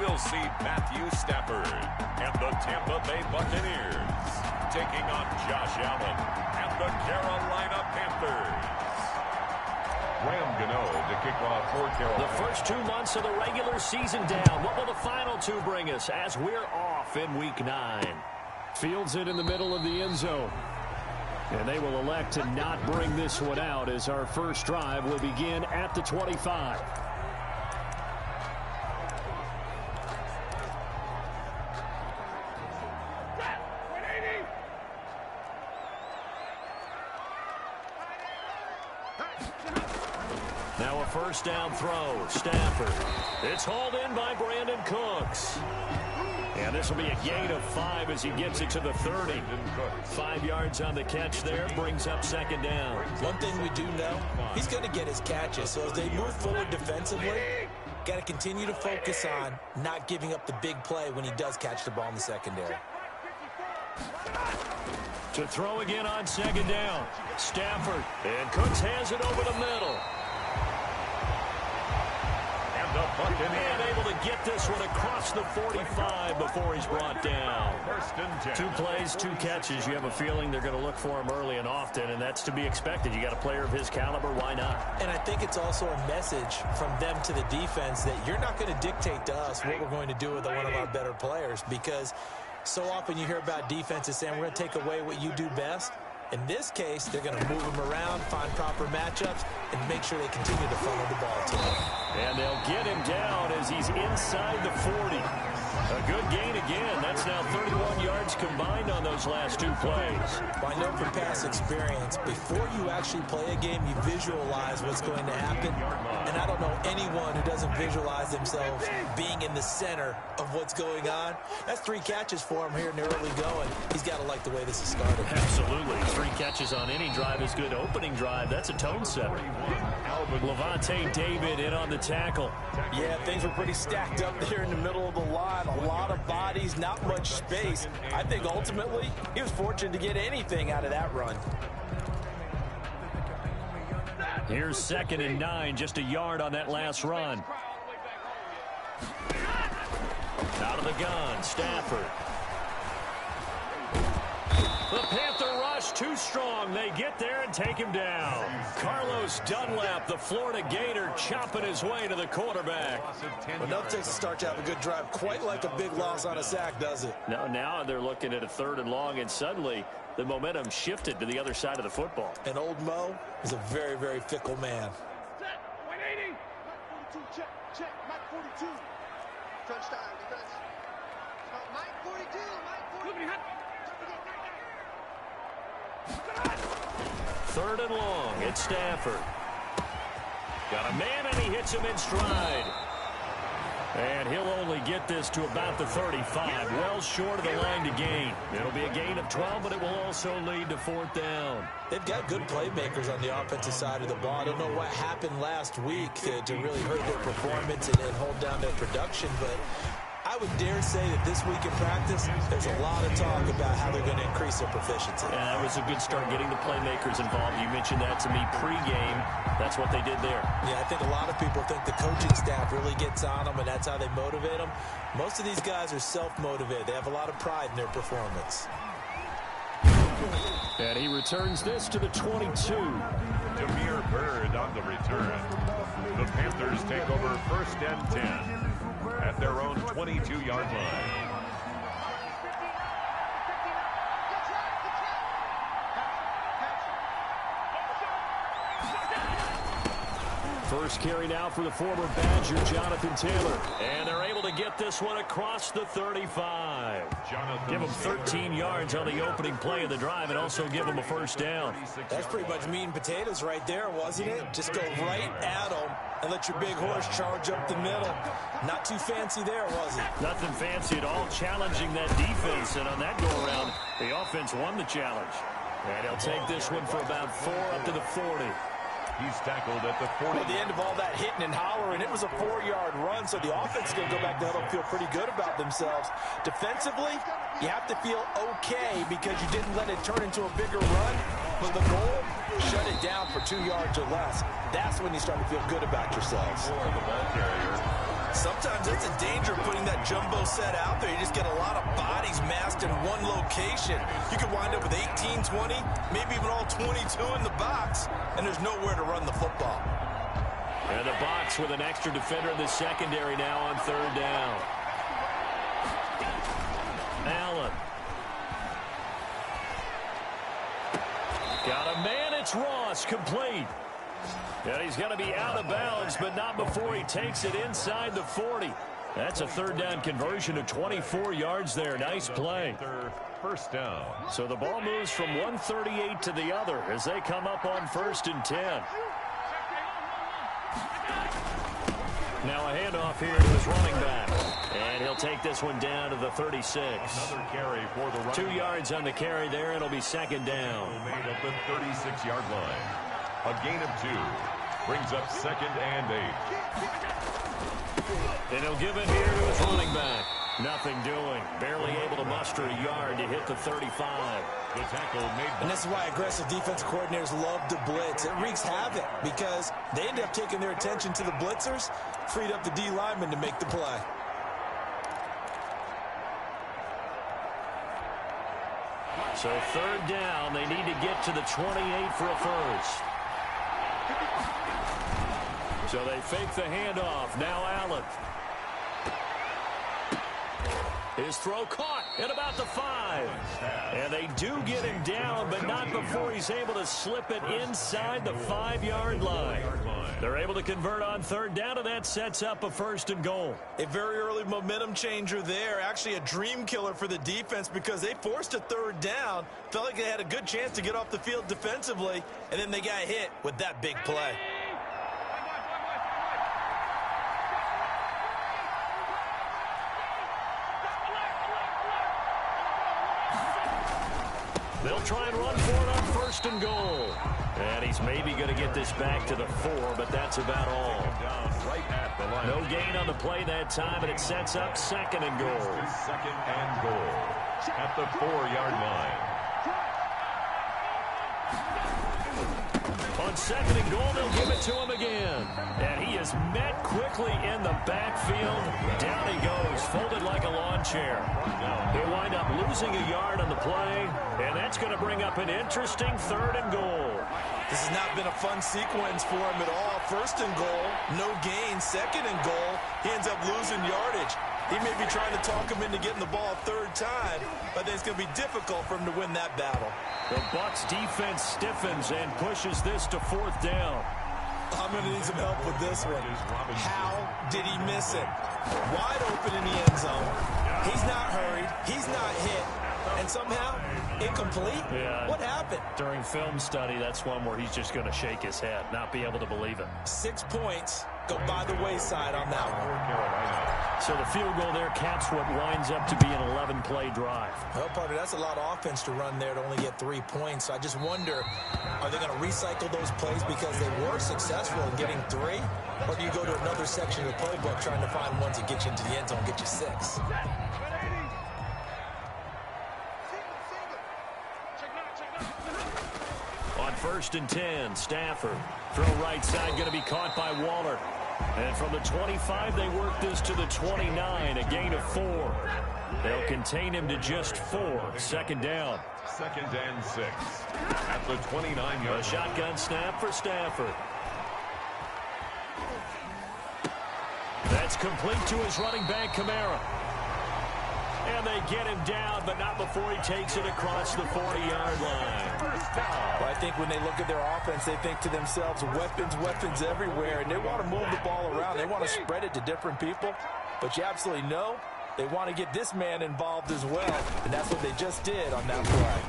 we'll see Matthew Stafford and the Tampa Bay Buccaneers taking on Josh Allen and the Carolina Panthers. Graham Gano to kick off for Carolina. The first 2 months of the regular season down. What will the final 2 bring us as we're off in Week 9? Fields it in the middle of the end zone. And they will elect to not bring this one out as our first drive will begin at the 25. Now a first down throw. Stafford. It's hauled in by Brandon Cooks. And this will be a gain of 5 as he gets it to the 30. 5 yards on the catch there, brings up second down. One thing we do know, he's going to get his catches. So as they move forward defensively, got to continue to focus on not giving up the big play when he does catch the ball in the secondary. To throw again on second down. Stafford. And Cooks has it over the middle. The Buccaneers able to get this one across the 45 before he's brought down. 2 plays, 2 catches. You have a feeling they're going to look for him early and often, and that's to be expected. You got a player of his caliber, why not? And I think it's also a message from them to the defense that you're not going to dictate to us what we're going to do with one of our better players, because so often you hear about defenses saying we're going to take away what you do best. In this case, they're going to move him around, find proper matchups, and make sure they continue to funnel the ball to him. And they'll get him down as he's inside the 40. A good gain again. That's now 31 yards combined on those last 2 plays. Well, I know from past experience, before you actually play a game, you visualize what's going to happen. And I don't know anyone who doesn't visualize themselves being in the center of what's going on. That's 3 catches for him here in the early going. He's got to like the way this is started. Absolutely. 3 catches on any drive is good. Opening drive, that's a tone setter. Levante David in on the tackle. Yeah, things were pretty stacked up there in the middle of the line. A lot of bodies, not much space. I think ultimately he was fortunate to get anything out of that run. Here's 2nd and 9, just a yard on that last run. Out of the gun, Stafford. The Panther rush too strong. They get there and take him down. Carlos Dunlap, the Florida Gator, chopping his way to the quarterback. Well, no takes a start to have a good drive. Quite like a big loss on a sack, does it? No, now they're looking at a 3rd and long, and suddenly the momentum shifted to the other side of the football. And old Mo is a very, very fickle man. 180. 42, check. Mike 42. Touchdown, defense. Mike 42, Mike 42. 3rd and long, it's Stafford. Got a man, and he hits him in stride. And he'll only get this to about the 35, well short of the line to gain. It'll be a gain of 12, but it will also lead to 4th down. They've got good playmakers on the offensive side of the ball. I don't know what happened last week to really hurt their performance and hold down their production, but I would dare say that this week in practice, there's a lot of talk about how they're going to increase their proficiency. Yeah, that was a good start, getting the playmakers involved. You mentioned that to me pregame. That's what they did there. Yeah, I think a lot of people think the coaching staff really gets on them, and that's how they motivate them. Most of these guys are self-motivated. They have a lot of pride in their performance. And he returns this to the 22. Demir Bird on the return. The Panthers take over 1st and 10 at their own 22-yard line. First carry now for the former Badger, Jonathan Taylor. And they're able to get this one across the 35. Give them 13 yards on the opening play of the drive and also give them a 1st down. That's pretty much meat and potatoes right there, wasn't it? Just go right at them and let your big horse charge up the middle. Not too fancy there, was it? Nothing fancy at all, challenging that defense. And on that go-around, the offense won the challenge. And he'll take this one for about 4 up to the 40. He's tackled at the 40. At the end of all that hitting and hollering, it was a 4-yard run, so the offense is going to go back to huddle and feel pretty good about themselves. Defensively, you have to feel okay because you didn't let it turn into a bigger run. But the goal, shut it down for 2 yards or less. That's when you start to feel good about yourselves. For the ball carrier, Sometimes it's a danger putting that jumbo set out there. You just get a lot of bodies massed in one location. You could wind up with 18, 20, maybe even all 22 in the box, and there's nowhere to run the football. And the box with an extra defender in the secondary now on third down. Allen. Got a man, it's Ross, complete. And he's going to be out of bounds, but not before he takes it inside the 40. That's a third down conversion of 24 yards there. Nice play. First down. So the ball moves from 138 to the other as they come up on 1st and 10. Now a handoff here to his running back. And he'll take this one down to the 36. Another carry for the running 2 yards on the carry there. It'll be second down. Made at the 36-yard line. A gain of 2. Brings up 2nd and 8. And he'll give it here to his running back. Nothing doing. Barely able to muster a yard to hit the 35. The tackle made. And this is why aggressive defensive coordinators love to blitz. It wreaks havoc because they end up taking their attention to the blitzers, freed up the D lineman to make the play. So third down, they need to get to the 28 for a first. So they fake the handoff. Now Allen. His throw caught at about the 5. And they do get him down, but not before he's able to slip it inside the 5-yard line. They're able to convert on third down, and that sets up a 1st and goal. A very early momentum changer there. Actually a dream killer for the defense because they forced a third down. Felt like they had a good chance to get off the field defensively, and then they got hit with that big play. They'll try and run for it on 1st and goal. And he's maybe going to get this back to the 4, but that's about all. Right at the line. No gain on the play that time, and it sets up 2nd and goal. 2nd and goal. At the 4-yard line. On 2nd and goal, they'll give it to him again. And he is met quickly in the backfield. Down he goes, folded like a lawn chair. He'll wind up losing a yard on the play, and that's going to bring up an interesting 3rd and goal. This has not been a fun sequence for him at all. 1st and goal, no gain. 2nd and goal, he ends up losing yardage. He may be trying to talk him into getting the ball 3rd time, but then it's going to be difficult for him to win that battle. The Bucs defense stiffens and pushes this to 4th down. I'm going to need some help with this one. How did he miss it? Wide open in the end zone. He's not hurried. He's not hit. And somehow, incomplete? Yeah. What happened? During film study, that's one where he's just going to shake his head, not be able to believe it. 6 points go by the wayside on that one. So the field goal there caps what winds up to be an 11-play drive. Well, partner, that's a lot of offense to run there to only get 3 points. So I just wonder, are they going to recycle those plays because they were successful in getting 3? Or do you go to another section of the playbook trying to find ones that get you into the end zone and get you 6? On 1st and 10, Stafford. Throw right side, going to be caught by Waller. And from the 25, they work this to the 29, a gain of 4. They'll contain him to just 4. 2nd down. 2nd and 6. At the 29-yard. A shotgun snap for Stafford. That's complete to his running back, Kamara. And they get him down, but not before he takes it across the 40-yard line. Well, I think when they look at their offense, they think to themselves, weapons everywhere, and they want to move the ball around. They want to spread it to different people, but you absolutely know they want to get this man involved as well, and that's what they just did on that play.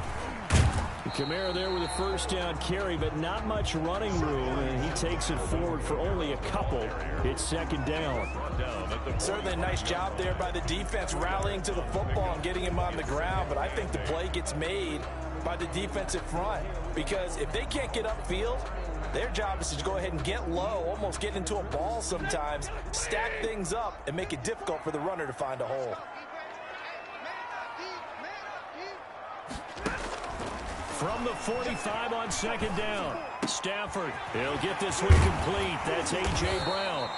Kamara there with a 1st down carry, but not much running room, and he takes it forward for only a couple. It's 2nd down. Certainly a nice job there by the defense rallying to the football and getting him on the ground, but I think the play gets made by the defensive front because if they can't get upfield, their job is to go ahead and get low, almost get into a ball sometimes, stack things up, and make it difficult for the runner to find a hole. From the 45 on 2nd down, Stafford. He'll get this one complete. That's A.J. Brown.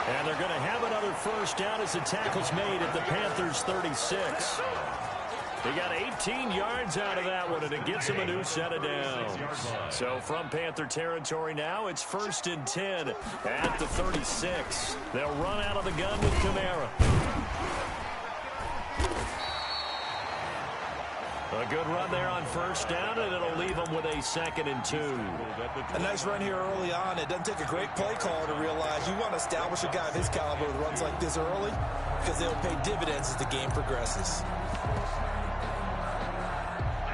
And they're going to have another first down as the tackle's made at the Panthers' 36. He got 18 yards out of that one, and it gets him a new set of downs. So from Panther territory now, it's 1st and 10 at the 36. They'll run out of the gun with Kamara. A good run there on first down, and it'll leave them with a 2nd and 2. A nice run here early on. It doesn't take a great play caller to realize you want to establish a guy of his caliber with runs like this early because they'll pay dividends as the game progresses.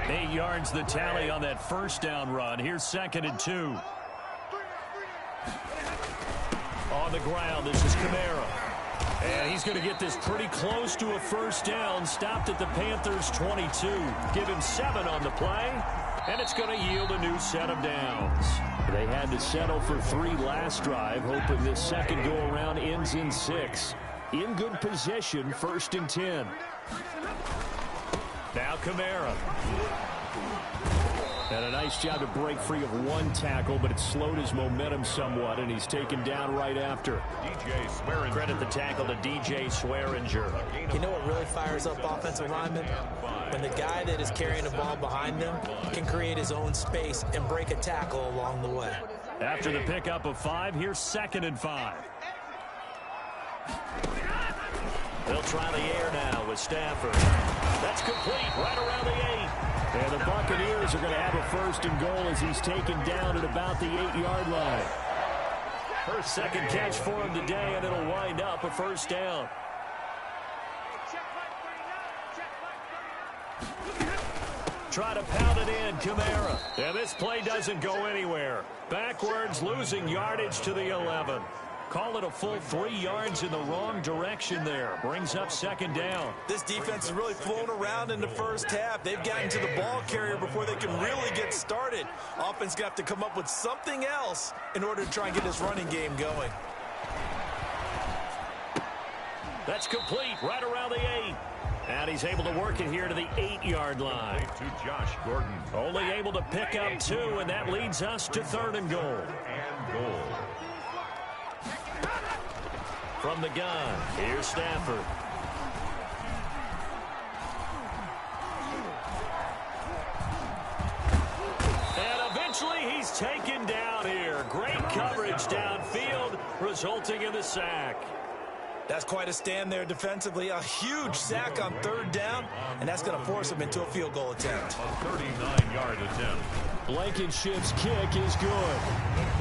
8 yards the tally on that first down run. Here's 2nd and 2. On the ground, this is Kamara. And he's going to get this pretty close to a first down. Stopped at the Panthers' 22. Give him 7 on the play. And it's going to yield a new set of downs. They had to settle for 3 last drive, hoping this second go-around ends in 6. In good position, 1st and 10. Now Kamara. And a nice job to break free of 1 tackle, but it slowed his momentum somewhat, and he's taken down right after. Credit the tackle to DJ Swearinger. You know what really fires up offensive linemen? When the guy that is carrying the ball behind them can create his own space and break a tackle along the way. After the pickup of 5, here's 2nd and 5. They'll try the air now with Stafford. That's complete right around the 8. And the Buccaneers are going to have a 1st and goal as he's taken down at about the 8-yard line. First second catch for him today, and it'll wind up a first down. Try to pound it in, Kamara. And this play doesn't go anywhere. Backwards, losing yardage to the 11. Call it a full 3 yards in the wrong direction there. Brings up 2nd down. This defense is really flown around in the first half. They've gotten to the ball carrier before they can really get started. Offense got to come up with something else in order to try and get this running game going. That's complete right around the 8. And he's able to work it here to the 8-yard line. To Josh Gordon. Only able to pick up 2, and that leads us to 3rd and goal. And goal. From the gun, here's Stafford. And eventually he's taken down here. Great coverage downfield, resulting in the sack. That's quite a stand there defensively. A huge sack on 3rd down, and that's going to force him into a field goal attempt. A 39-yard attempt. Blankenship's kick is good.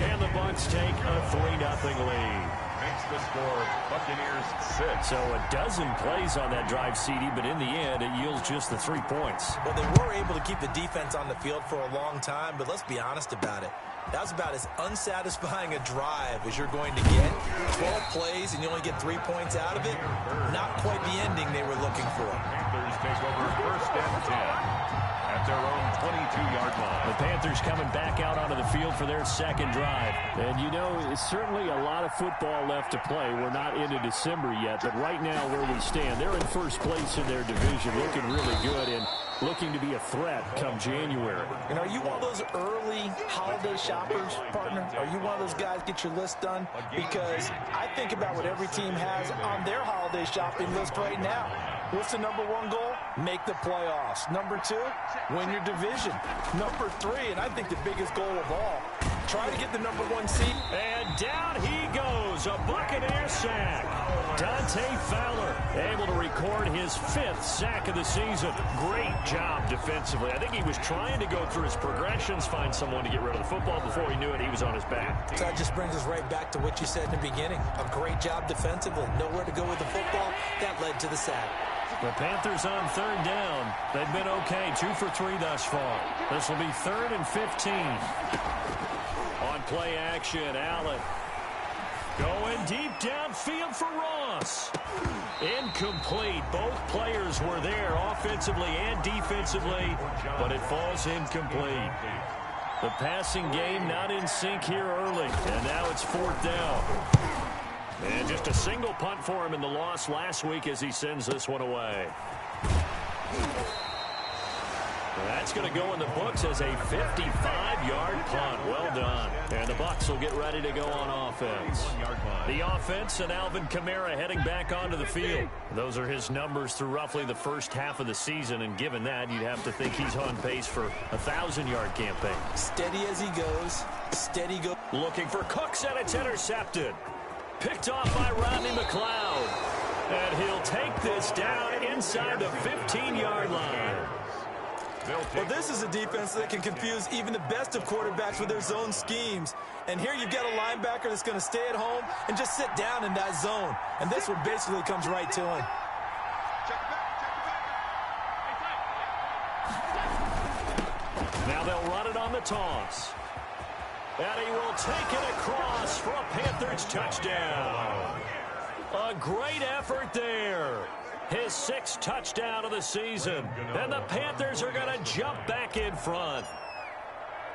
And the Bucs take a 3-0 lead. Makes the score Buccaneers 6. So a dozen plays on that drive, CD, but in the end, it yields just the 3 points. Well, they were able to keep the defense on the field for a long time, but let's be honest about it. That was about as unsatisfying a drive as you're going to get. 12 plays and you only get 3 points out of it. Not quite the ending they were looking for. Panthers take over 1st and 10 at their own 22-yard line. The Panthers coming back out onto the field for their 2nd drive. And, you know, it's certainly a lot of football left to play. We're not into December yet, but right now where we stand, they're in 1st place in their division, looking really good and looking to be a threat come January. And are you one of those early holiday shoppers, partner? Are you one of those guys get your list done? Because I think about what every team has on their holiday shopping list right now. What's the number 1 goal? Make the playoffs. Number 2, win your division. Number 3, and I think the biggest goal of all, try to get the number 1 seed. And down he goes, a Buccaneer sack. Dante Fowler able to record his 5th sack of the season. Great job defensively. I think he was trying to go through his progressions, find someone to get rid of the football. Before he knew it, he was on his back. So that just brings us right back to what you said in the beginning. A great job defensively. Nowhere to go with the football. That led to the sack. The Panthers on 3rd down. They've been okay, 2 for 3 thus far. This will be 3rd and 15. On play action, Allen. Going deep downfield for Ross. Incomplete. Both players were there offensively and defensively, but it falls incomplete. The passing game not in sync here early, and now it's 4th down. And just a single punt for him in the loss last week as he sends this one away. That's going to go in the books as a 55-yard punt. Well done. And the Bucs will get ready to go on offense. The offense and Alvin Kamara heading back onto the field. Those are his numbers through roughly the first half of the season, and given that, you'd have to think he's on pace for a 1,000-yard campaign. Steady as he goes. Steady go. Looking for Cooks, and it's intercepted. Picked off by Rodney McLeod. And he'll take this down inside the 15-yard line. Well, this is a defense that can confuse even the best of quarterbacks with their zone schemes. And here you've got a linebacker that's going to stay at home and just sit down in that zone. And this one basically comes right to him. Now they'll run it on the toss. And he will take it across for a Panthers touchdown. A great effort there. His 6th touchdown of the season. And the Panthers are going to jump back in front.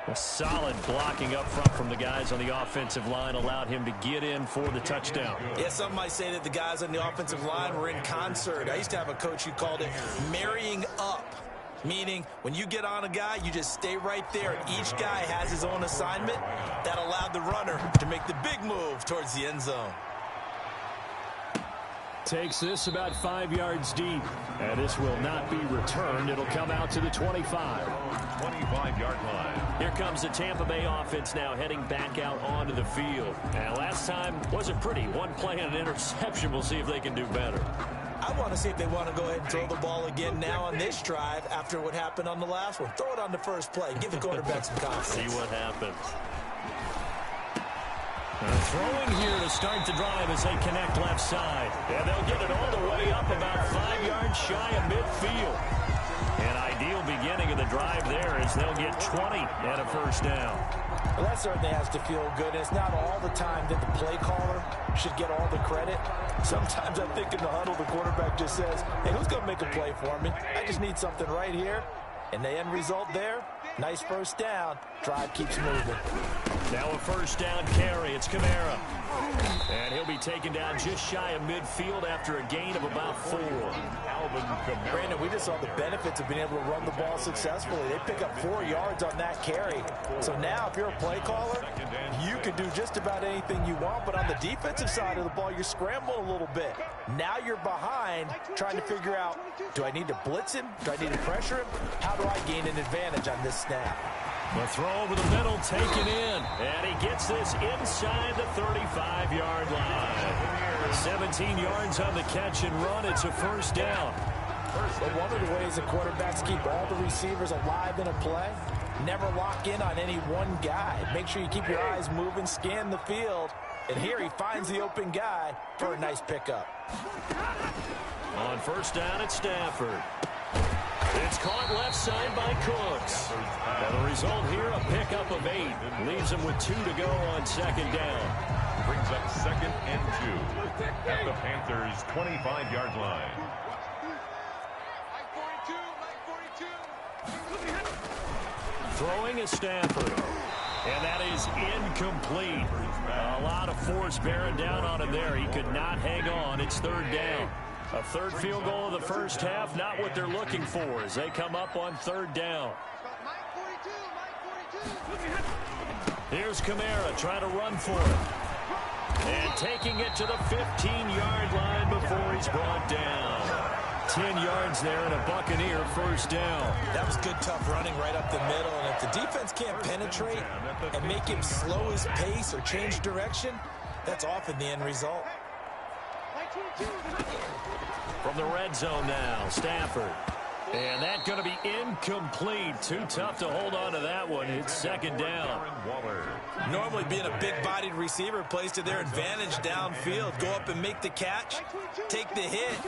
A solid blocking up front from the guys on the offensive line allowed him to get in for the touchdown. Yeah, some might say that the guys on the offensive line were in concert. I used to have a coach who called it marrying up. Meaning, when you get on a guy, you just stay right there. And each guy has his own assignment. That allowed the runner to make the big move towards the end zone. Takes this about 5 yards deep. And this will not be returned. It'll come out to the 25. 25-yard line. Here comes the Tampa Bay offense now heading back out onto the field. And last time wasn't pretty. One play and an interception. We'll see if they can do better. I want to see if they want to go ahead and throw the ball again now on this drive after what happened on the last one. Throw it on the first play. Give the quarterback some confidence. See what happens. Throwing here to start the drive as they connect left side. And they'll get it all the way up about 5 yards shy of midfield. An ideal beginning of the drive there as they'll get 20 and a first down. Well, that certainly has to feel good. It's not all the time that the play caller should get all the credit. Sometimes I think in the huddle, the quarterback just says, hey, who's going to make a play for me? I just need something right here. And the end result there, nice first down. Drive keeps moving. Now a first down carry. It's Kamara. And he'll be taken down just shy of midfield after a gain of about 4. Brandon, we just saw the benefits of being able to run the ball successfully. They pick up 4 yards on that carry. So now if you're a play caller, you can do just about anything you want. But on the defensive side of the ball, you're scrambling a little bit. Now you're behind trying to figure out, do I need to blitz him? Do I need to pressure him? How do I gain an advantage on this snap? The throw over the middle taken in. And he gets this inside the 35-yard line. 17 yards on the catch and run. It's a first down. But one of the ways the quarterbacks keep all the receivers alive in a play, never lock in on any one guy. Make sure you keep your eyes moving, scan the field. And here he finds the open guy for a nice pickup. On first down, it's Stafford. It's caught left side by Cooks. And the result here, a pickup of 8. Leaves him with 2 to go on second down. Brings up 2nd and 2 at the Panthers' 25-yard line. Throwing is Stafford. And that is incomplete. A lot of force bearing down on him there. He could not hang on. It's 3rd down. A 3rd field goal of the first half, not what they're looking for as they come up on 3rd down. Here's Kamara trying to run for it. And taking it to the 15-yard line before he's brought down. 10 yards there and a Buccaneer first down. That was good, tough running right up the middle. And if the defense can't penetrate and make him slow his pace or change direction, that's often the end result. From the red zone now, Stafford. And that's going to be incomplete. Too tough to hold on to that one. It's 2nd down. Normally being a big-bodied receiver plays to their advantage downfield. Go up and make the catch, take the hit,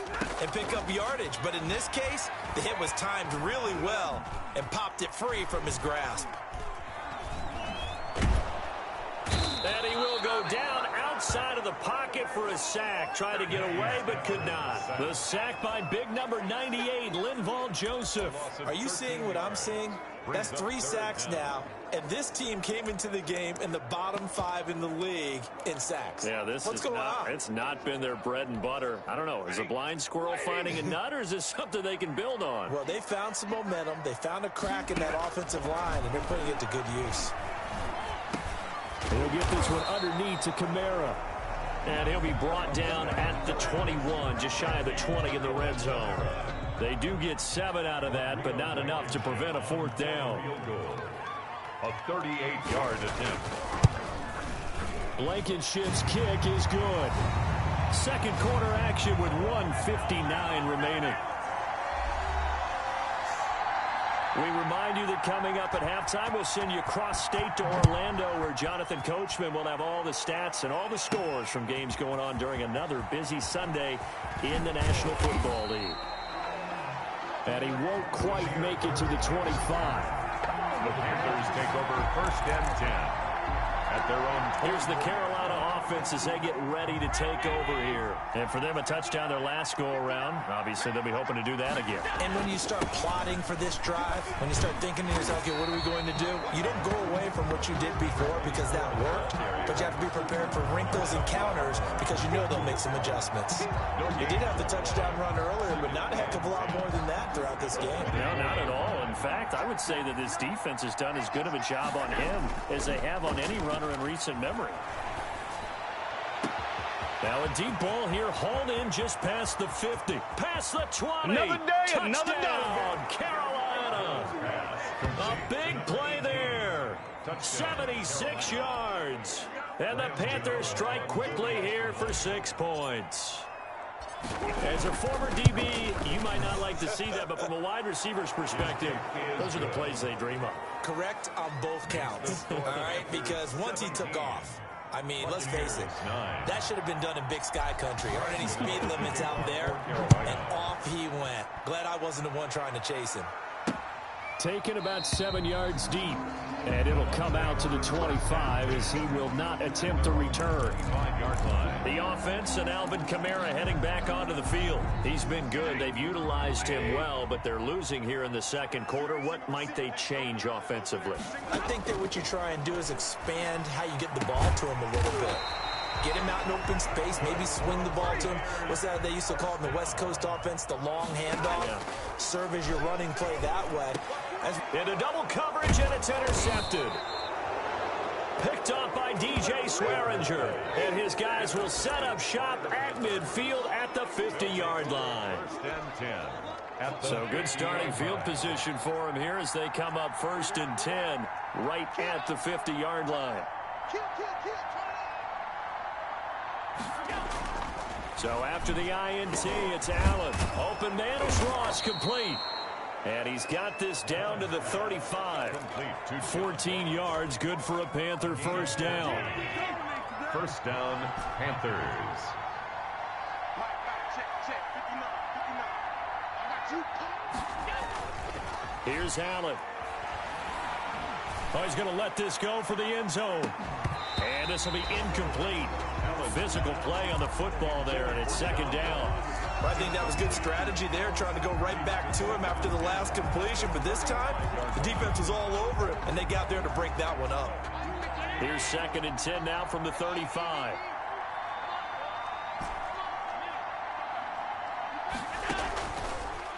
and pick up yardage. But in this case, the hit was timed really well and popped it free from his grasp. And he will go down outside of the pocket for a sack. Tried to get away, but could not. The sack by big number 98, Linval Joseph. Are you seeing what I'm seeing? That's 3 sacks now, and this team came into the game in the bottom 5 in the league in sacks. Yeah, what's going on? It's not been their bread and butter. I don't know. Is a blind squirrel finding a nut, or is this something they can build on? Well, they found some momentum. They found a crack in that offensive line, and they're putting it to good use. He'll get this one underneath to Kamara. And he'll be brought down at the 21, just shy of the 20 in the red zone. They do get 7 out of that, but not enough to prevent a 4th down. A 38-yard attempt. Blankenship's kick is good. Second quarter action with 1:59 remaining. We remind you that coming up at halftime, we'll send you cross-state to Orlando, where Jonathan Coachman will have all the stats and all the scores from games going on during another busy Sunday in the National Football League. And he won't quite make it to the 25. The Panthers take over 1st and 10 at their own 20. Here's the Carolina offense as they get ready to take over here. And for them, a touchdown their last go-around. Obviously, they'll be hoping to do that again. And when you start plotting for this drive, when you start thinking to yourself, okay, what are we going to do? You don't go away from what you did before because that worked, but you have to be prepared for wrinkles and counters because you know they'll make some adjustments. You did have the touchdown run earlier, but not a heck of a lot more than that throughout this game. No, not at all. In fact, I would say that this defense has done as good of a job on him as they have on any runner in recent memory. Now a deep ball here, hauled in just past the 50. Past the 20. Another day, touchdown, another day. Carolina. A big play there. 76 yards. And the Panthers strike quickly here for 6 points. As a former DB, you might not like to see that, but from a wide receiver's perspective, those are the plays they dream of. Correct on both counts, all right? Because once he took off, I mean, let's face it, that should have been done in Big Sky country. Aren't any speed limits out there? And off he went. Glad I wasn't the one trying to chase him. Taken about 7 yards deep. And it'll come out to the 25 as he will not attempt a return. 5-yard line. The offense and Alvin Kamara heading back onto the field. He's been good. They've utilized him well, but they're losing here in the second quarter. What might they change offensively? I think that what you try and do is expand how you get the ball to him a little bit. Get him out in open space, maybe swing the ball to him. What's that they used to call it in the West Coast offense, the long handoff? Yeah. Serve as your running play that way. Into double coverage, and it's intercepted. Picked up by DJ Swearinger. And his guys will set up shop at midfield at the 50-yard line. 1st and 10. So good starting field position for him here as they come up 1st and 10 right at the 50-yard line. So after the INT, it's Allen. Open man is Ross, complete. And he's got this down to the 35. 14 yards, good for a Panther 1st down. 1st down, Panthers. Here's Allen. Oh, he's going to let this go for the end zone. And this will be incomplete. Physical play on the football there, and it's 2nd down. Well, I think that was good strategy there, trying to go right back to him after the last completion. But this time, the defense was all over it, and they got there to break that one up. Here's 2nd and 10 now from the 35.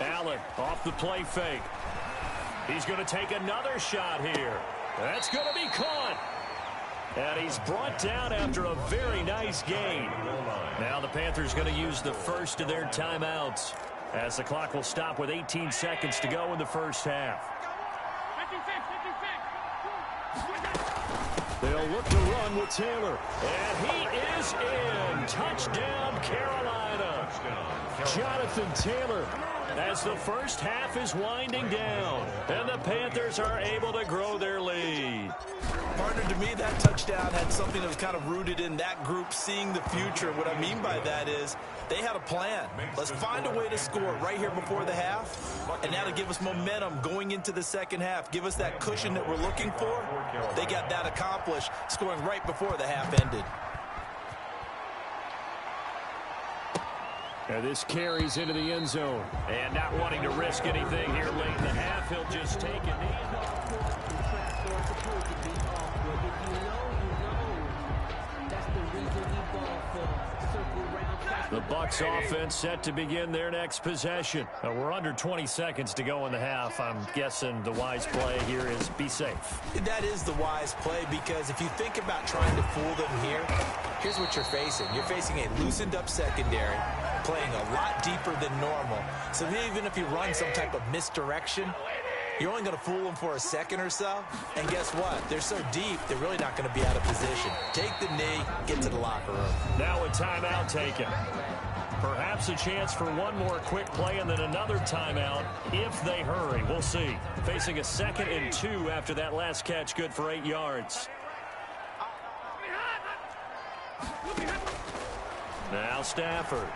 Allen off the play fake. He's going to take another shot here. That's going to be caught. And he's brought down after a very nice gain. Now the Panthers going to use the first of their timeouts as the clock will stop with 18 seconds to go in the 1st half. They'll look to run with Taylor. And he is in. Touchdown, Carolina. Jonathan Taylor. As the 1st half is winding down, and the Panthers are able to grow their lead. Partner, to me, that touchdown had something that was kind of rooted in that group seeing the future. What I mean by that is they had a plan. Let's find a way to score right here before the half, and that'll give us momentum going into the 2nd half. Give us that cushion that we're looking for. They got that accomplished, scoring right before the half ended. And this carries into the end zone. And not wanting to risk anything here late in the half, he'll just take a knee. The Bucs offense set to begin their next possession. We're under 20 seconds to go in the half. I'm guessing the wise play here is be safe. That is the wise play, because if you think about trying to fool them here, here's what you're facing. You're facing a loosened up secondary, playing a lot deeper than normal. So even if you run some type of misdirection, you're only going to fool them for a second or so. And guess what? They're so deep, they're really not going to be out of position. Take the knee, get to the locker room. Now a timeout taken. Perhaps a chance for one more quick play and then another timeout if they hurry. We'll see. Facing a 2nd and 2 after that last catch, good for 8 yards. Now Stafford.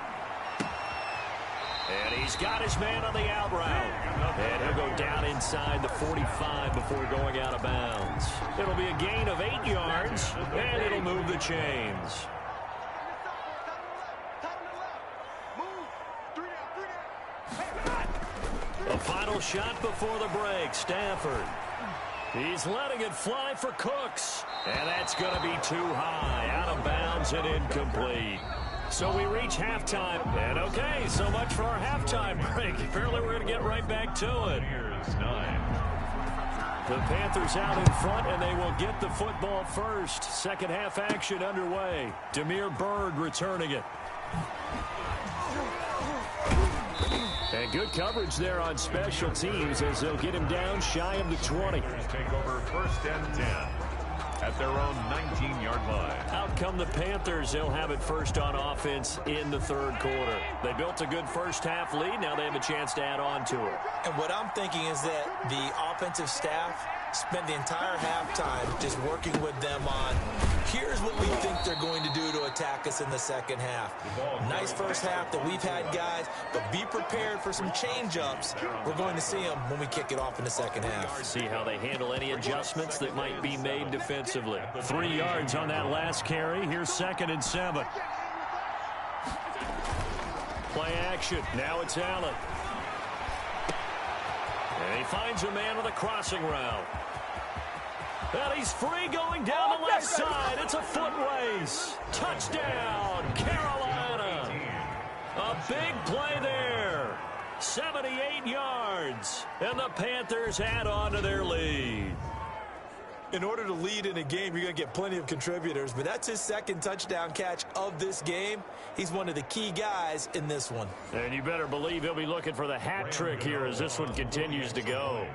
And he's got his man on the out route. And he'll go down inside the 45 before going out of bounds. It'll be a gain of 8 yards, and it'll move the chains. A final shot before the break. Stafford. He's letting it fly for Cooks. And that's going to be too high. Out of bounds and incomplete. So we reach halftime. And okay, so much for our halftime break. Apparently we're going to get right back to it. The Panthers out in front, and they will get the football first. Second half action underway. Demir Berg returning it. And good coverage there on special teams as they'll get him down shy of the 20. Take over 1st and 10 at their own 19-yard line. Out come the Panthers. They'll have it first on offense in the 3rd quarter. They built a good first half lead. Now they have a chance to add on to it. And what I'm thinking is that the offensive staff spent the entire halftime just working with them on, here's what we think they're going to do to attack us in the second half. Nice first half that we've had, guys, but be prepared for some change-ups. We're going to see them when we kick it off in the second half. See how they handle any adjustments that might be made defensively. 3 yards on that last carry. Here's 2nd and 7. Play action. Now it's Allen. And he finds a man with a crossing route. And he's free going down the left side. It's a foot race. Touchdown, Carolina. A big play there. 78 yards. And the Panthers add on to their lead. In order to lead in a game, you're going to get plenty of contributors, but that's his 2nd touchdown catch of this game. He's one of the key guys in this one. And you better believe he'll be looking for the hat trick here as this one continues to go.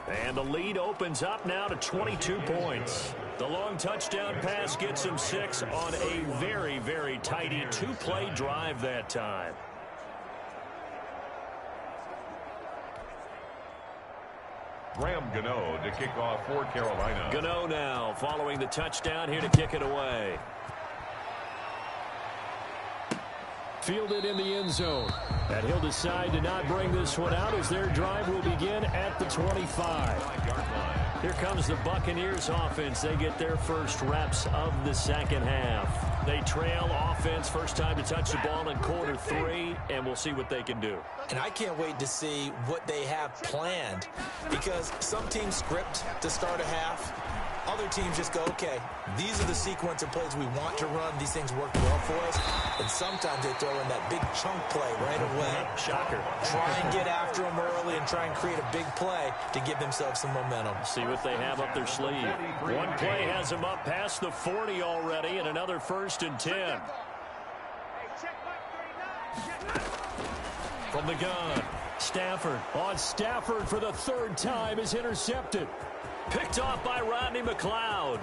And the lead opens up now to 22 points. The long touchdown pass gets him 6 on a very, very tidy 2-play drive that time. Graham Gano to kick off for Carolina. Gano now following the touchdown here to kick it away. Fielded in the end zone. And he'll decide to not bring this one out as their drive will begin at the 25. Here comes the Buccaneers offense. They get their first reps of the second half. They trail offense first time to touch the ball in quarter 3, and we'll see what they can do. And I can't wait to see what they have planned, because some teams script to start a half. Other teams just go, okay, these are the sequence of plays we want to run. These things work well for us. And sometimes they throw in that big chunk play right away. Shocker. Try and get after them early and try and create a big play to give themselves some momentum. See what they have up their sleeve. One play has them up past the 40 already, and another 1st and 10. From the gun, Stafford. On Stafford for the 3rd time is intercepted. Picked off by Rodney McLeod.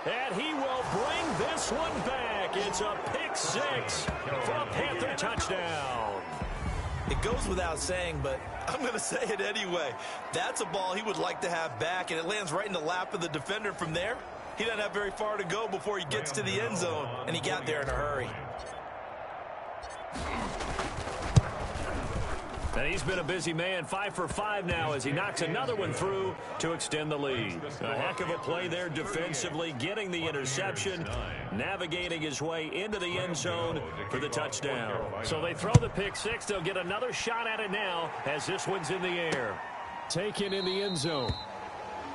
And he will bring this one back. It's a pick 6 for a Panther touchdown. It goes without saying, but I'm going to say it anyway. That's a ball he would like to have back, and it lands right in the lap of the defender from there. He doesn't have very far to go before he gets to the end zone, and he got there in a hurry. And he's been a busy man, 5 for 5 now as he knocks another one through to extend the lead. A heck of a play there defensively, getting the interception, navigating his way into the end zone for the touchdown. So they throw the pick six. They'll get another shot at it now as this one's in the air. Taken in the end zone.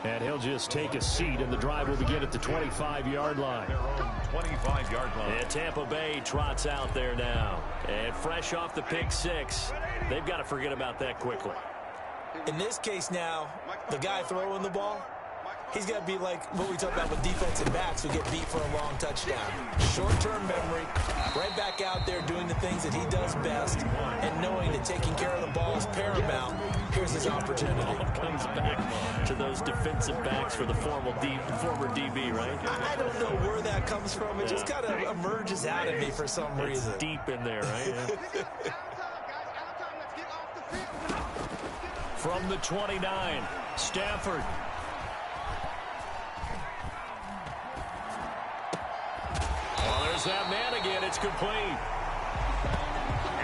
And he'll just take a seat, and the drive will begin at the 25-yard line. Their own 25-yard line. And Tampa Bay trots out there now. And fresh off the pick six, they've got to forget about that quickly. In this case now, the guy throwing the ball, he's got to be like what we talk about with defensive backs who get beat for a long touchdown. Short-term memory, right back out there doing the things that he does best, and knowing that taking care of the ball is paramount. Here's his opportunity. Comes back to those defensive backs for the former DB, right? I don't know where that comes from. It just kind of emerges out of me for some reason. It's deep in there, right? From the 29, Stafford. Oh, there's that man again. It's complete.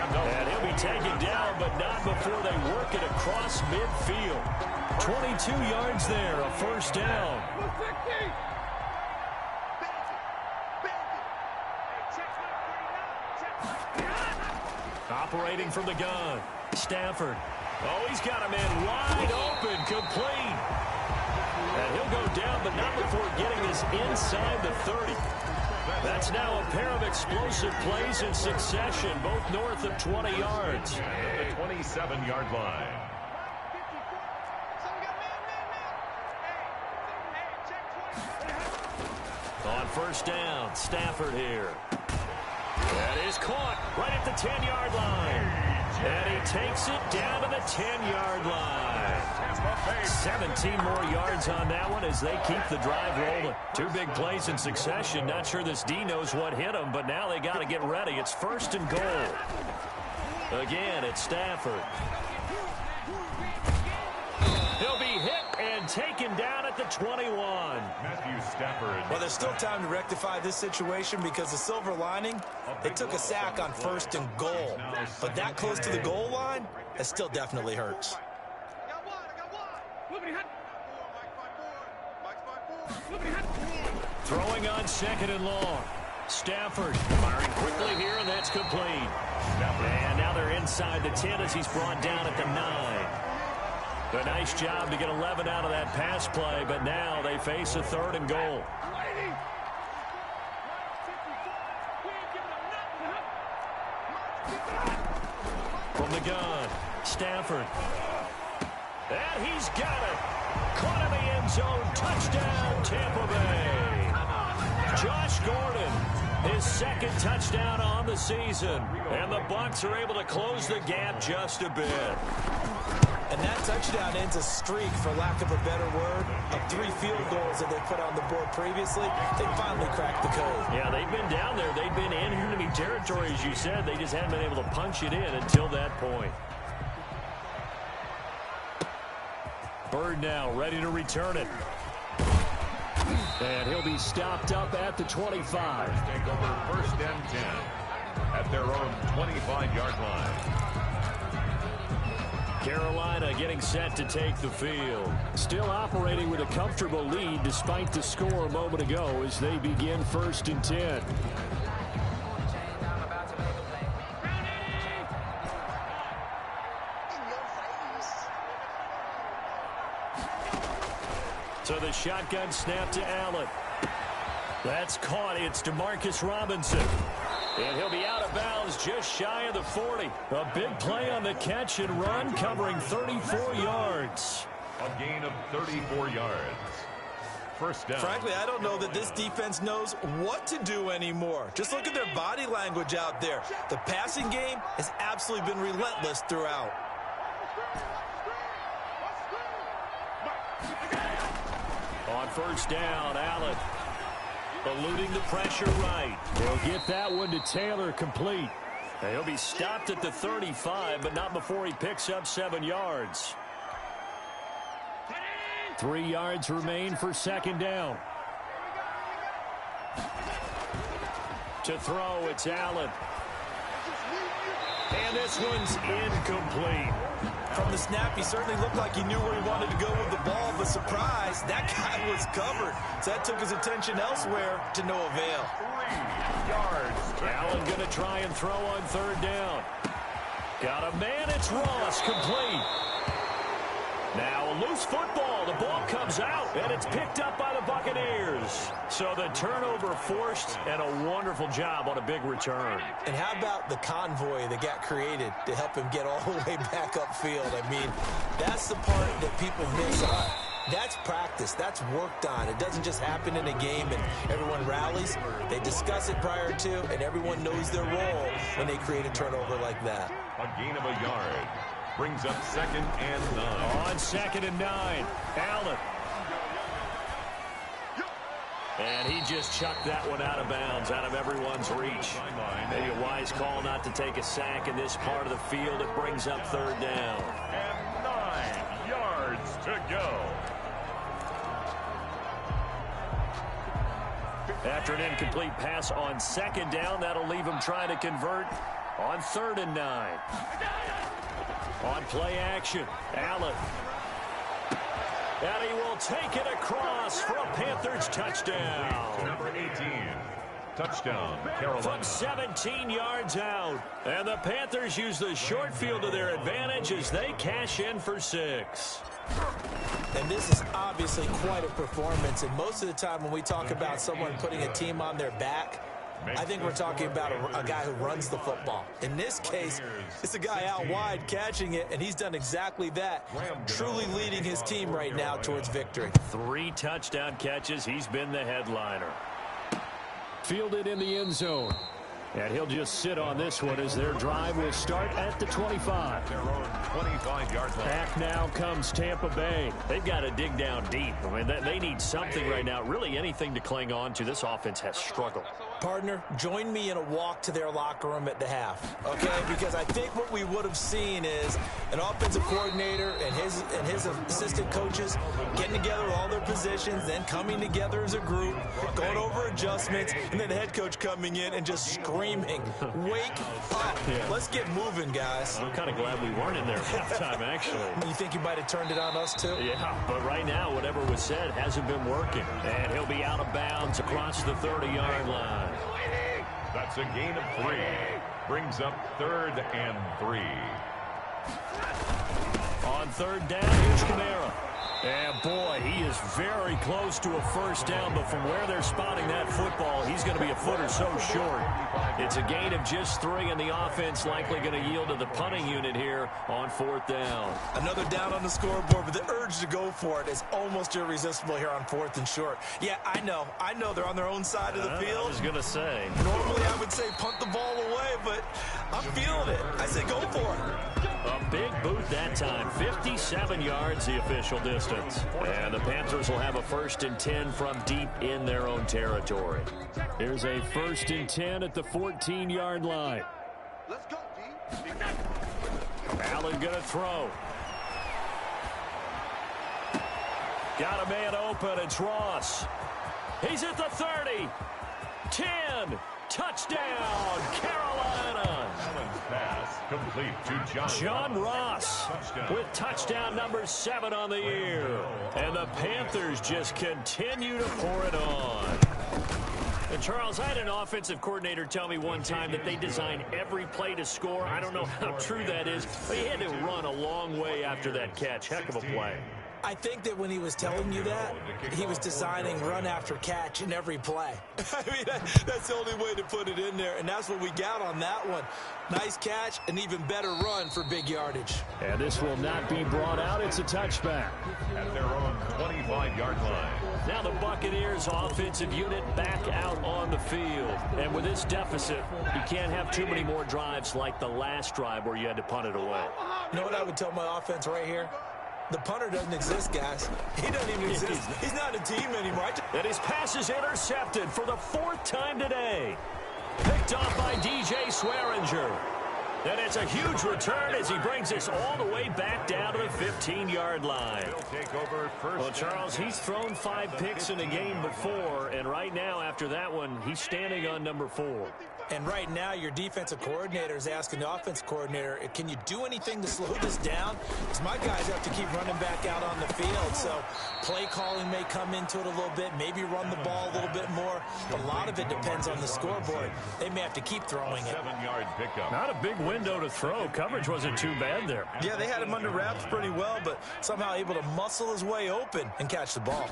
And he'll be taken down, but not before they work it across midfield. 22 yards there, a first down. Operating from the gun, Stafford. Oh, he's got a man wide open, complete. And he'll go down, but not before getting this inside the 30. That's now a pair of explosive plays in succession, both north of 20 yards. At the 27-yard line. On first down, Stafford here. That is caught right at the 10-yard line. And he takes it down to the 10-yard line. 17 more yards on that one as they keep the drive rolling. Two big plays in succession. Not sure this D knows what hit him, but now they got to get ready. It's first and goal. Again, it's Stafford. He'll be hit and taken down at the 21. Matthew Stafford. Well, there's still time to rectify this situation because the silver lining, they took a sack on first and goal. But that close to the goal line, that still definitely hurts. Throwing on second and long. Stafford firing quickly here, and that's complete. And now they're inside the 10 as he's brought down at the 9. A nice job to get 11 out of that pass play, but now they face a third and goal. From the gun, Stafford. And he's got it. Caught in the end zone. Touchdown, Tampa Bay. Josh Gordon, his second touchdown on the season. And the Bucs are able to close the gap just a bit. And that touchdown ends a streak, for lack of a better word, of 3 field goals that they put on the board previously. They finally cracked the code. Yeah, they've been down there. They've been in enemy territory, as you said. They just hadn't been able to punch it in until that point. Bird now ready to return it. And he'll be stopped up at the 25. Take over first and 10 at their own 25-yard line. Carolina getting set to take the field. Still operating with a comfortable lead despite the score a moment ago as they begin first and 10. So the shotgun snap to Allen. That's caught. It's DeMarcus Robinson. And he'll be out of bounds just shy of the 40. A big play on the catch and run, covering 34 yards. A gain of 34 yards. First down. Frankly, I don't know that this defense knows what to do anymore. Just look at their body language out there. The passing game has absolutely been relentless throughout. On first down, Allen eluding the pressure right. They'll get that one to Taylor, complete. And he'll be stopped at the 35, but not before he picks up 7 yards. 3 yards remain for second down. To throw, it's Allen. And this one's incomplete. From the snap, he certainly looked like he knew where he wanted to go with the ball, but surprise, that guy was covered. So that took his attention elsewhere to no avail. 3 yards. Allen going to try and throw on third down. Got a man, it's Ross, complete. Now a loose football. The ball comes out, and it's picked up by the Buccaneers. So the turnover forced, and a wonderful job on a big return. And how about the convoy that got created to help him get all the way back upfield? I mean, that's the part that people miss on. That's practice. That's worked on. It doesn't just happen in a game and everyone rallies. They discuss it prior to, and everyone knows their role when they create a turnover like that. A gain of a yard. Brings up 2nd and 9. On 2nd and 9, Allen. And he just chucked that one out of bounds, out of everyone's reach. Maybe a wise call not to take a sack in this part of the field. It brings up 3rd down. And 9 yards to go. After an incomplete pass on 2nd down, that'll leave him trying to convert on 3rd and 9. On play action, Allen. And he will take it across for a Panthers touchdown. Number 18. Touchdown, Carolina. From 17 yards out. And the Panthers use the short field to their advantage as they cash in for 6. And this is obviously quite a performance. And most of the time when we talk about someone putting a team on their back, I think we're talking about a guy who runs the football. In this case, it's a guy out wide catching it, and he's done exactly that, truly leading his team right now towards victory. 3 touchdown catches. He's been the headliner. Fielded in the end zone. And he'll just sit on this one as their drive will start at the 25. Their own 25-yard line. Back now comes Tampa Bay. They've got to dig down deep. I mean, they need something right now, really anything to cling on to. This offense has struggled. Partner, join me in a walk to their locker room at the half, okay? Because I think what we would have seen is an offensive coordinator and his assistant coaches getting together all their positions, then coming together as a group, going over adjustments, and then the head coach coming in and just screaming, wake up. Yeah. Let's get moving, guys. I'm kind of glad we weren't in there at halftime, actually. You think you might have turned it on us, too? Yeah, but right now, whatever was said hasn't been working. And he'll be out of bounds across the 30-yard line. That's a gain of 3. Brings up 3rd and 3. On 3rd down, here's Kamara. And boy, he is very close to a first down, but from where they're spotting that football, he's going to be a foot or so short. It's a gain of just 3, and the offense likely going to yield to the punting unit here on 4th down. Another down on the scoreboard, but the urge to go for it is almost irresistible here on 4th and short. Yeah, I know they're on their own side of the field. I was going to say. Normally I would say punt the ball away, but I'm feeling it. I say go for it. A big boot that time. 57 yards the official distance. And the Panthers will have a 1st and 10 from deep in their own territory. Here's a 1st and 10 at the 14-yard line. Let's go, D. Allen going to throw. Got a man open. It's Ross. He's at the 30. 10. Touchdown, Carolina. Allen's pass complete to John Ross with touchdown number 7 on the year. And the Panthers just continue to pour it on. And Charles, I had an offensive coordinator tell me one time that they design every play to score. I don't know how true that is, but he had to run a long way after that catch. Heck of a play. I think that when he was telling you that, he was designing run after catch in every play. I mean, that's the only way to put it in there, and that's what we got on that one. Nice catch, an even better run for big yardage. And this will not be brought out. It's a touchback. at their own 25-yard line. Now the Buccaneers offensive unit back out on the field. And with this deficit, you can't have too many more drives like the last drive where you had to punt it away. You know what I would tell my offense right here? The punter doesn't exist, guys. He doesn't even exist. He's not a team anymore. And his pass is intercepted for the 4th time today. Picked off by DJ Swearinger. And it's a huge return as he brings us all the way back down to the 15-yard line. Well, Charles, he's thrown 5 picks in a game before, and right now, after that one, he's standing on number 4. And right now, your defensive coordinator is asking the offensive coordinator, can you do anything to slow this down? Because my guys have to keep running back out on the field. So play calling may come into it a little bit, maybe run the ball a little bit more. But a lot of it depends on the scoreboard. They may have to keep throwing it. 7-yard pickup. Not a big window to throw. Coverage wasn't too bad there. Yeah, they had him under wraps pretty well, but somehow able to muscle his way open and catch the ball.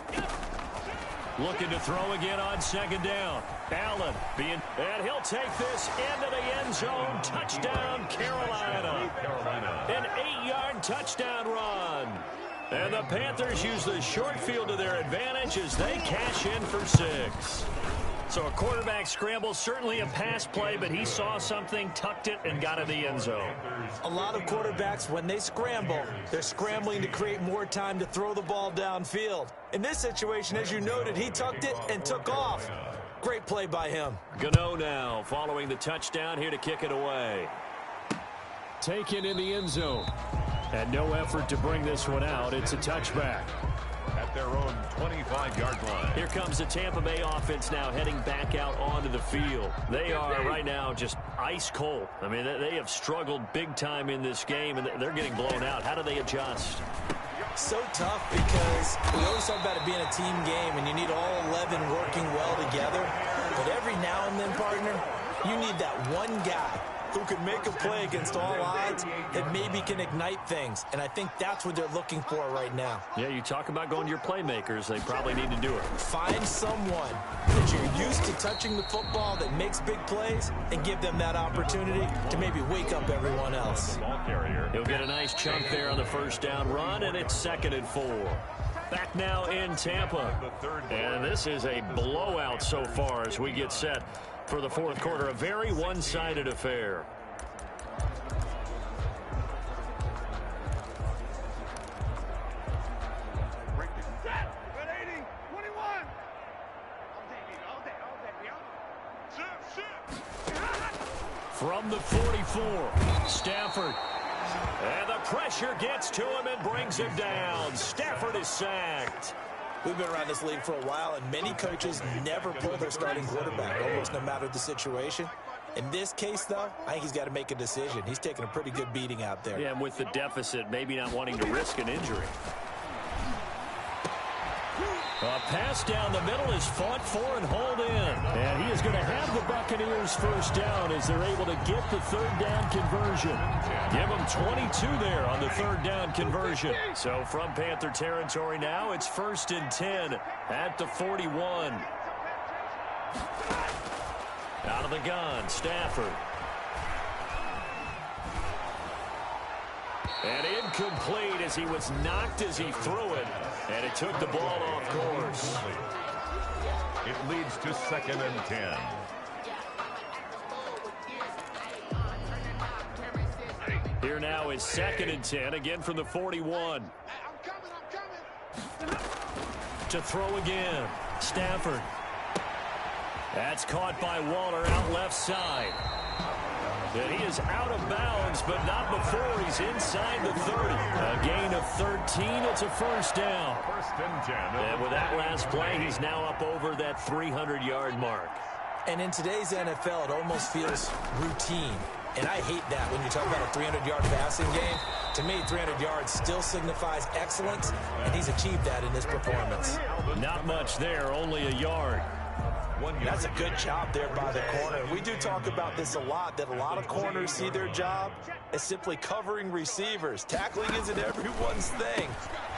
Looking to throw again on 2nd down. Allen and he'll take this into the end zone. Touchdown, Carolina. An 8-yard touchdown run. And the Panthers use the short field to their advantage as they cash in for 6. So a quarterback scramble, certainly a pass play, but he saw something, tucked it, and got in the end zone. A lot of quarterbacks, when they scramble, they're scrambling to create more time to throw the ball downfield. In this situation, as you noted, he tucked it and took off. Great play by him. Gano now following the touchdown here to kick it away. Taken in the end zone. And no effort to bring this one out. It's a touchback. At their own 25-yard line. Here comes the Tampa Bay offense now heading back out onto the field. They are right now just ice cold. I mean, they have struggled big time in this game, and they're getting blown out. How do they adjust? So tough because we always talk about it being a team game, and you need all 11 working well together. But every now and then, partner, you need that one guy who can make a play against all odds that maybe can ignite things. And I think that's what they're looking for right now. Yeah, you talk about going to your playmakers. They probably need to do it. Find someone that you're used to touching the football that makes big plays and give them that opportunity to maybe wake up everyone else. He'll get a nice chunk there on the 1st down run, and it's 2nd and 4. Back now in Tampa. And this is a blowout so far as we get set for the 4th quarter. A very one-sided affair. From the 44, Stafford. And the pressure gets to him and brings him down. Stafford is sacked. We've been around this league for a while, and many coaches never pull their starting quarterback, almost no matter the situation. In this case, though, I think he's got to make a decision. He's taking a pretty good beating out there. Yeah, and with the deficit, maybe not wanting to risk an injury. A pass down the middle is fought for and hauled in. And he is going to have the Buccaneers 1st down as they're able to get the 3rd down conversion. Give them 22 there on the 3rd down conversion. So from Panther territory now, it's 1st and 10 at the 41. Out of the gun, Stafford. And incomplete as he was knocked as he threw it. And it took the ball off course. It leads to 2nd and 10. Here now is 2nd and 10, again from the 41. To throw again, Stafford. That's caught by Waller out left side. And he is out of bounds, but not before he's inside the 30. A gain of 13. It's a 1st down. 1st and 10. And with that last play, he's now up over that 300-yard mark. And in today's NFL, it almost feels routine. And I hate that when you talk about a 300-yard passing game. To me, 300 yards still signifies excellence, and he's achieved that in this performance. Not much there, only a yard. That's a good job there by the corner. We do talk about this a lot, that a lot of corners see their job as simply covering receivers. Tackling isn't everyone's thing.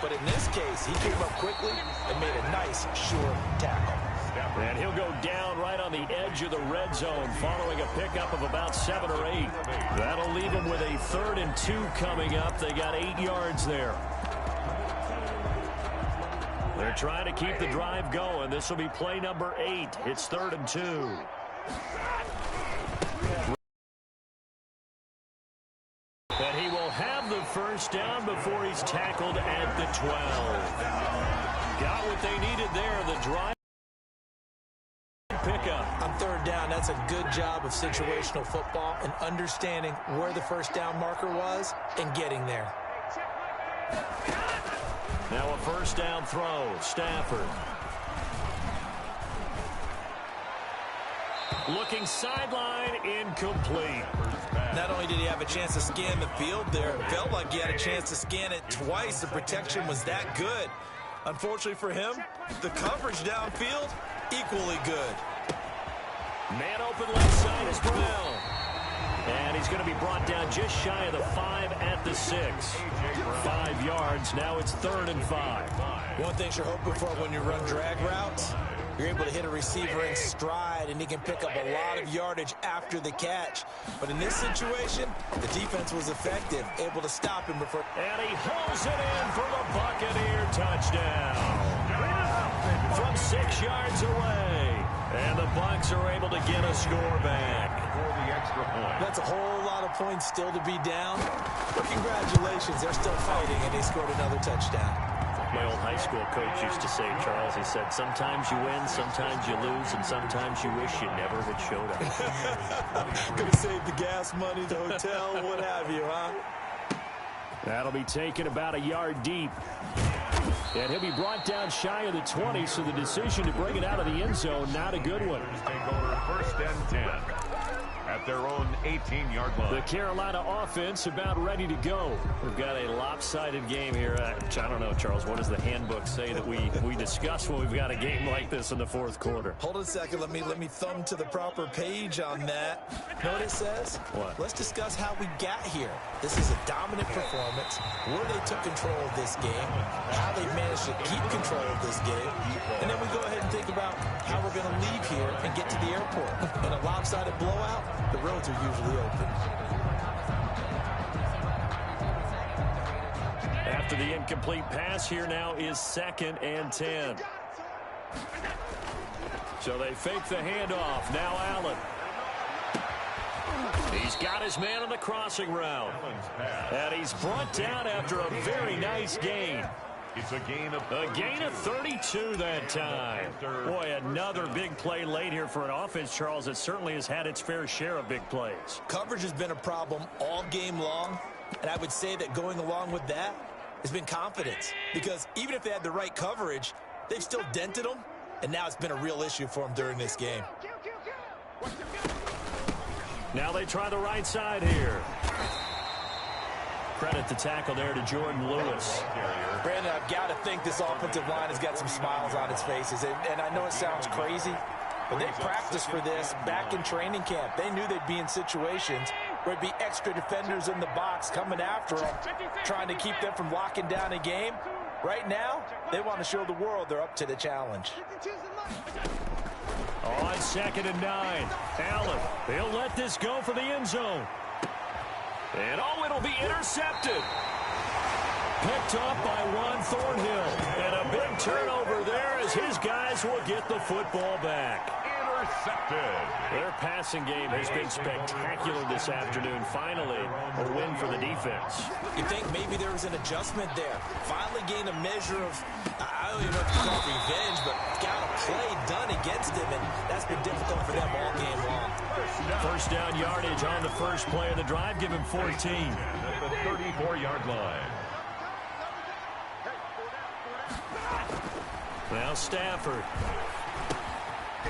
But in this case, he came up quickly and made a nice, sure tackle. And he'll go down right on the edge of the red zone following a pickup of about 7 or 8. That'll leave him with a 3rd and 2 coming up. They got 8 yards there. They're trying to keep the drive going. This will be play number 8. It's 3rd and 2. But he will have the 1st down before he's tackled at the 12. Got what they needed there. The drive pickup. On third down, that's a good job of situational football and understanding where the first down marker was and getting there. Now a first down throw. Stafford. Looking sideline, incomplete. Not only did he have a chance to scan the field there, it felt like he had a chance to scan it twice. The protection was that good. Unfortunately for him, the coverage downfield, equally good. Man open left side is Brown. And he's going to be brought down just shy of the 5 at the 6. 5 yards. Now it's 3rd and 5. One thing you're hoping for when you run drag routes, you're able to hit a receiver in stride, and he can pick up a lot of yardage after the catch. But in this situation, the defense was effective, able to stop him before. And he holds it in for the Buccaneer touchdown. From 6 yards away. And the Bucs are able to get a score back. For the extra point. That's a whole lot of points still to be down. But congratulations, they're still fighting, and they scored another touchdown. My old high school coach used to say, Charles, he said, sometimes you win, sometimes you lose, and sometimes you wish you never had showed up. Could have saved the gas money, the hotel, what have you, huh? That'll be taken about a yard deep. And he'll be brought down shy of the 20, so the decision to bring it out of the end zone, not a good one. Take over 1st and 10 at their own 18-yard line. The Carolina offense about ready to go. We've got a lopsided game here. I don't know, Charles, what does the handbook say that we discuss when we've got a game like this in the 4th quarter? Hold on a second. Let me thumb to the proper page on that. Know what it says? What? Let's discuss how we got here. This is a dominant performance, where they took control of this game, how they managed to keep control of this game, and then we go ahead and think about how we're going to leave here and get to the airport. In a lopsided blowout, the roads are usually open. After the incomplete pass, here now is 2nd and 10. So they fake the handoff. Now Allen. He's got his man on the crossing route. And he's brought down after a very nice gain. It's a gain of 32 that time. Boy, another big play late here for an offense, Charles, that certainly has had its fair share of big plays. Coverage has been a problem all game long, and I would say that going along with that has been confidence, because even if they had the right coverage, they've still dented them, and now it's been a real issue for them during this game. Now they try the right side here. Credit the tackle there to Jordan Lewis. Brandon, I've got to think this offensive line has got some smiles on its faces. And I know it sounds crazy, but they practiced for this back in training camp. They knew they'd be in situations where it'd be extra defenders in the box coming after them, trying to keep them from locking down a game. Right now, they want to show the world they're up to the challenge. On 2nd and 9. Allen, he'll let this go for the end zone. And it'll be intercepted. Picked up by Juan Thornhill. And a big turnover there as his guys will get the football back. intercepted. Their passing game has been spectacular this afternoon. Finally, a win for the defense. You think maybe there was an adjustment there. Finally gained a measure of, I don't even know if you call it revenge, but got a play done against him, and that's been difficult for them all game long. First down yardage on the first play of the drive. Give him 14. At the 34-yard line. Now Stafford.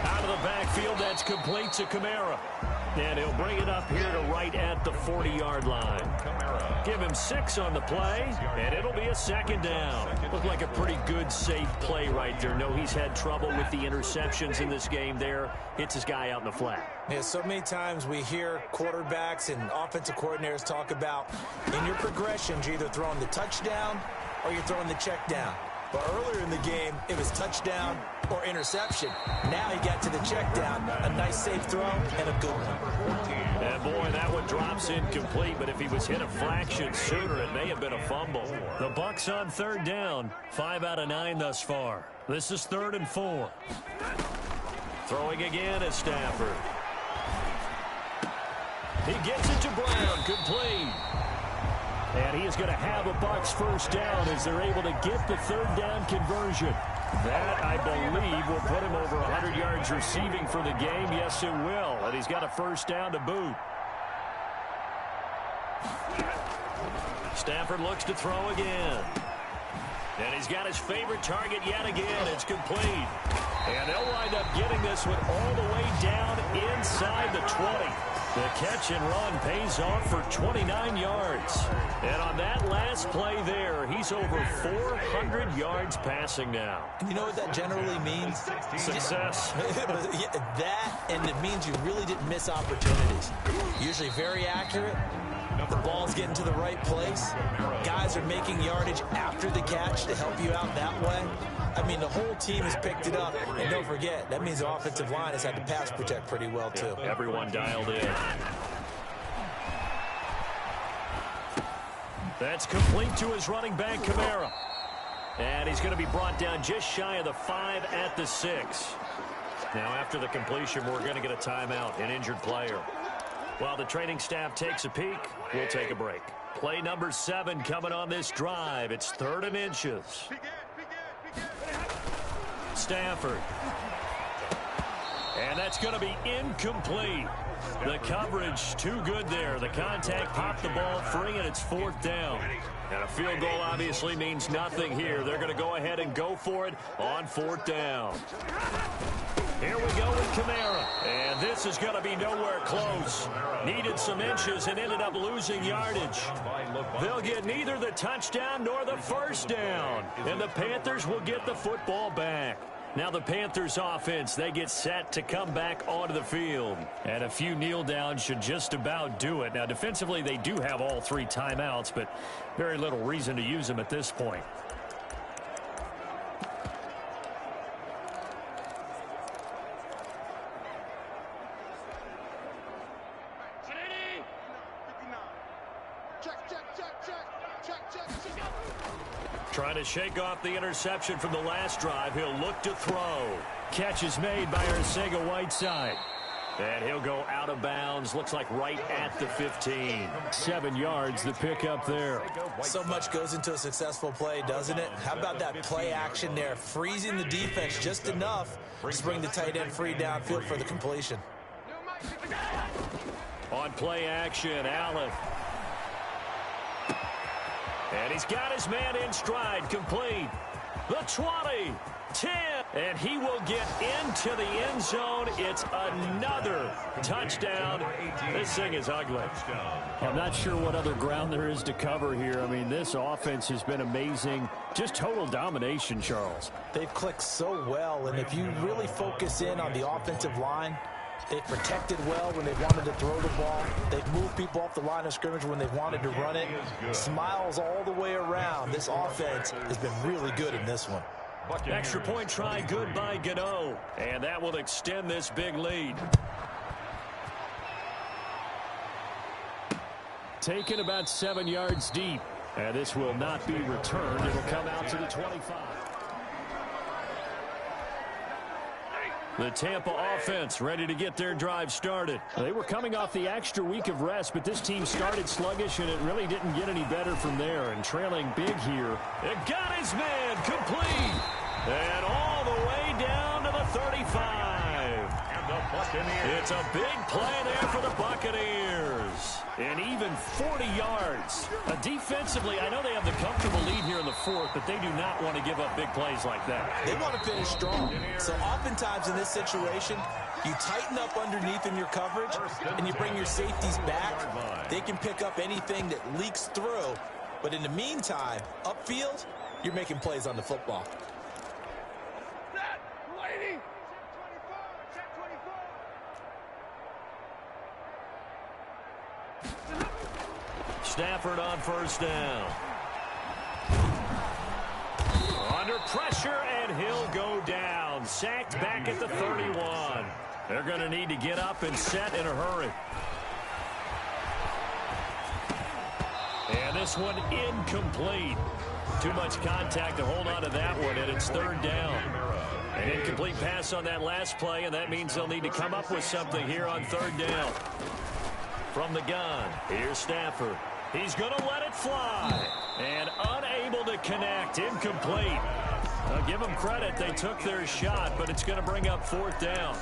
Out of the backfield, that's complete to Kamara. And he'll bring it up here to right at the 40-yard line. Give him 6 on the play, and it'll be a second down. Looked like a pretty good, safe play right there. No, he's had trouble with the interceptions in this game there. Hits his guy out in the flat. Yeah, so many times we hear quarterbacks and offensive coordinators talk about in your progressions, you're either throwing the touchdown or you're throwing the check down. But earlier in the game, it was touchdown or interception. Now he got to the check down. A nice safe throw and a good one. And boy, that one drops incomplete, but if he was hit a fraction sooner, it may have been a fumble. The Bucs on third down. 5 out of 9 thus far. This is 3rd and 4. Throwing again is Stafford. He gets it to Brown. Complete. And he is going to have a Bucs first down as they're able to get the third down conversion. That, I believe, will put him over 100 yards receiving for the game. Yes, it will. And he's got a first down to boot. Stafford looks to throw again. And he's got his favorite target yet again. It's complete. And they'll wind up getting this one all the way down inside the 20. The catch and run pays off for 29 yards. And on that last play there, he's over 400 yards passing now. You know what that generally means? Success. That, and it means you really didn't miss opportunities. Usually very accurate. The ball's getting to the right place. Guys are making yardage after the catch to help you out that way. I mean, the whole team has picked it up. And don't forget, that means the offensive line has had to pass protect pretty well, too. Everyone dialed in. That's complete to his running back, Kamara. And he's going to be brought down just shy of the 5 at the 6. Now, after the completion, we're going to get a timeout, an injured player. While the training staff takes a peek, we'll take a break. Play number 7 coming on this drive. It's 3rd and inches. Stafford. And that's going to be incomplete. The coverage too good there. The contact popped the ball free, and it's 4th down. And a field goal obviously means nothing here. They're going to go ahead and go for it on 4th down. Here we go with Kamara. And this is going to be nowhere close. Needed some inches and ended up losing yardage. They'll get neither the touchdown nor the first down. And the Panthers will get the football back. Now the Panthers offense, they get set to come back onto the field. And a few kneel downs should just about do it. Now defensively, they do have all 3 timeouts, but very little reason to use them at this point. Trying to shake off the interception from the last drive. He'll look to throw. Catch is made by Arcega-Whiteside. And he'll go out of bounds. Looks like right at the 15. 7 yards, the pickup there. So much goes into a successful play, doesn't it? How about that play action there? Freezing the defense just enough to bring the tight end free downfield for the completion. On play action, Allen. And he's got his man in stride, complete. The 20, 10, and he will get into the end zone. It's another touchdown. This thing is ugly. I'm not sure what other ground there is to cover here. I mean, this offense has been amazing. Just total domination, Charles. They've clicked so well, and if you really focus in on the offensive line, they've protected well when they've wanted to throw the ball. They've moved people off the line of scrimmage when they've wanted to run it. Smiles all the way around. This offense has been really good in this one. Extra point try, good by Gano. And that will extend this big lead. Taken about 7 yards deep. And this will not be returned. It'll come out to the 25. The Tampa offense ready to get their drive started. They were coming off the extra week of rest, but this team started sluggish, and it really didn't get any better from there. And trailing big here. It got his man complete. And all the way down to the 35. And the Buccaneers. It's a big play there for the Buccaneers. And even 40 yards. Defensively, I know they have the comfortable lead here in the 4th, but they do not want to give up big plays like that. They want to finish strong. So oftentimes in this situation, you tighten up underneath in your coverage, and you bring your safeties back. They can pick up anything that leaks through. But in the meantime, upfield, you're making plays on the football. Stafford on first down. Under pressure, and he'll go down. Sacked back at the 31. They're going to need to get up and set in a hurry. And this one incomplete. Too much contact to hold on to that one, and it's 3rd down. An incomplete pass on that last play, and that means they'll need to come up with something here on 3rd down. From the gun, here's Stafford. He's going to let it fly. And unable to connect. Incomplete. Give them credit. They took their shot, but it's going to bring up fourth down.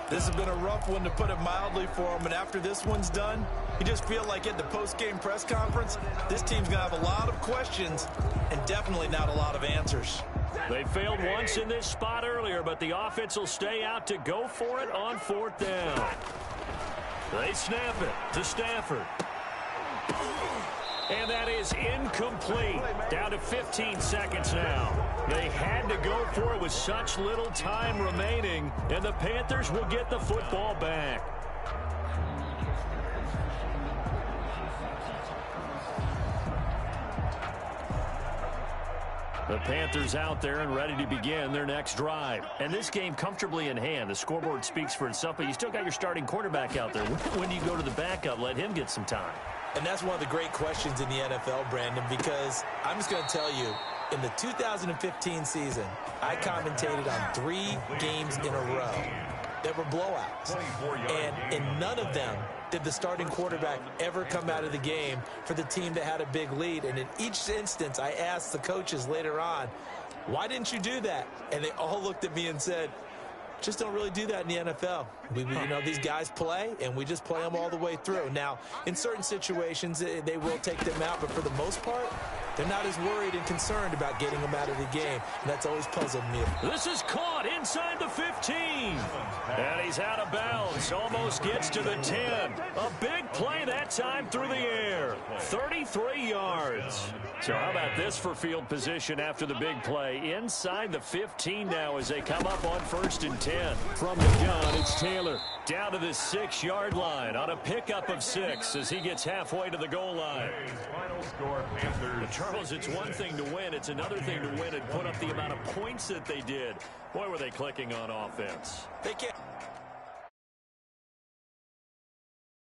This has been a rough one, to put it mildly, for them. And after this one's done, you just feel like at the post-game press conference, this team's going to have a lot of questions and definitely not a lot of answers. They failed once in this spot earlier, but the offense will stay out to go for it on fourth down. They snap it to Stafford. And that is incomplete. Down to 15 seconds now. They had to go for it with such little time remaining, and the Panthers will get the football back. The Panthers out there and ready to begin their next drive. And this game comfortably in hand. The scoreboard speaks for itself, but you still got your starting quarterback out there. When do you go to the backup? Let him get some time. And that's one of the great questions in the NFL, Brandon, because I'm just going to tell you, in the 2015 season, I commentated on 3 games in a row that were blowouts. And in none of them did the starting quarterback ever come out of the game for the team that had a big lead. And in each instance, I asked the coaches later on, why didn't you do that? And they all looked at me and said, just don't really do that in the NFL. You know, these guys play, and we just play them all the way through. Now, in certain situations, they will take them out, but for the most part, they're not as worried and concerned about getting them out of the game. And that's always puzzled me. This is caught inside the 15. And he's out of bounds. Almost gets to the 10. A big play that time through the air. 33 yards. So how about this for field position after the big play? Inside the 15 now as they come up on 1st and 10. From the gun, it's Taylor. Down to the 6-yard line on a pickup of 6 as he gets halfway to the goal line. Final score, Panthers. Charles, it's one thing to win. It's another thing to win and put up the amount of points that they did. Boy, were they clicking on offense. They can't.